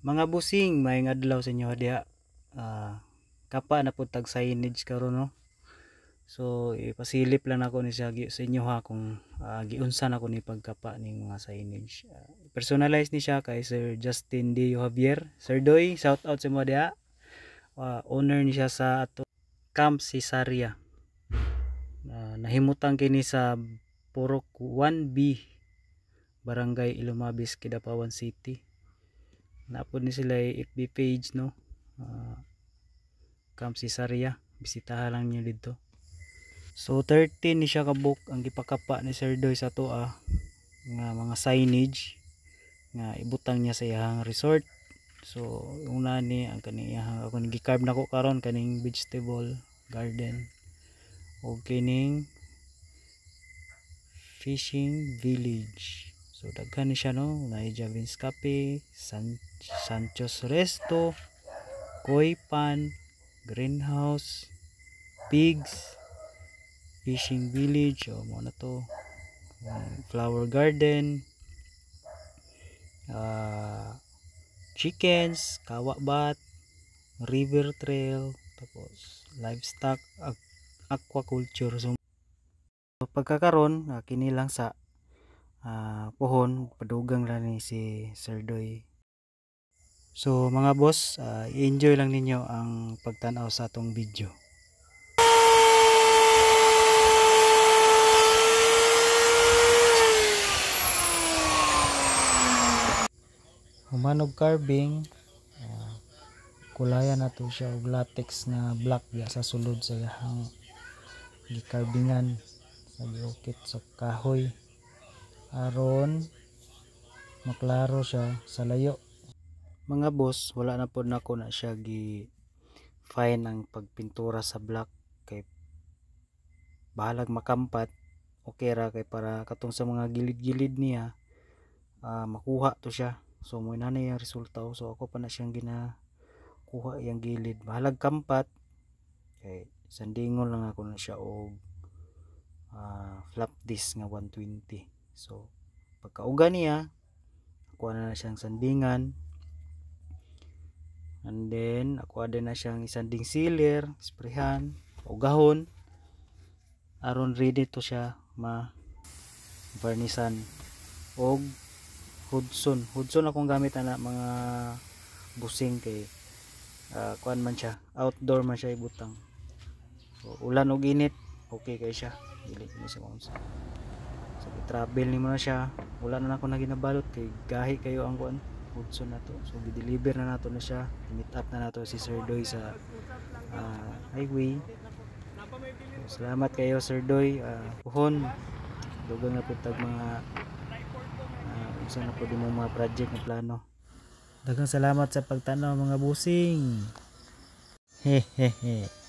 Mga busing, maayong adlaw sa inyo diha. Kapa na po tag signage karon no. So ipasilip lang ako ni sa inyo ha kung giunsan ako ni pagkapa ning mga signage. Personalize ni siya kay Sir Justin D. Javier. Sir Doy, shout out sa mo diha. Owner ni siya sa ato Camp Cesaria. Nahimutang kini sa Purok 1B, Barangay Ilumabis, Kidapawan City. Napod ni sila FB page no. Camp Cesaria, bisitahan lang niyo dito. So 13 ni siya kabuk ang gipakapa ni Sir Doy sa toa nga mga signage nga ibutang niya sa iyang resort. So una ni ang kaniyang ako gi-carve nako karon kaning vegetable garden o kining fishing village. So daghan ni siya no, na Javins Cafe, Sancho's Resto, Koi Pan, greenhouse, pigs, fishing village, o mo na to, flower garden, chickens, kawabat, river trail, tapos livestock, aquaculture. So pagkakaron kini lang sa pohon padugang lang ni si Sir Doy. So mga boss, i-enjoy lang ninyo ang pagtanaw sa atong video. Humanog carving, kulayan na to siya og latex na black ya sa sulod sa iyang gikarvingan sa giukit sa kahoy aron maklaro siya sa layo. Mga boss, wala na po nako na siya gi fine ang pagpintura sa black kay bahalag makampat okay ra kay para katong sa mga gilid-gilid niya makuha to siya. So mo na yung resulta, so ako pa na siyang ginakuha yung gilid bahalag kampat kay sandingon lang ako na siya og flap disc nga 120. So pagkauga niya kuha na siyang sandingan, and then ako din na siyang isanding sealer, sprayhan, ugahon aron ready to siya ma varnisan og Hudson akong gamit na mga busing kay kuan man siya, outdoor man siya ibutang. So ulan og init okay kay siya, dili ni siya maunsa. So i-travel ni mo na siya, wala na ako na ginabalot kay gahi kayo ang kuan Hudson na to. So gi-deliver na nato na siya, meet up na nato si Sir Doy sa highway. So, salamat kayo Sir Doy. Puhon dugang na putag mga unsa na po di mo mga project na plano. Daghang salamat sa pagtanaw mga busing. Hehehe.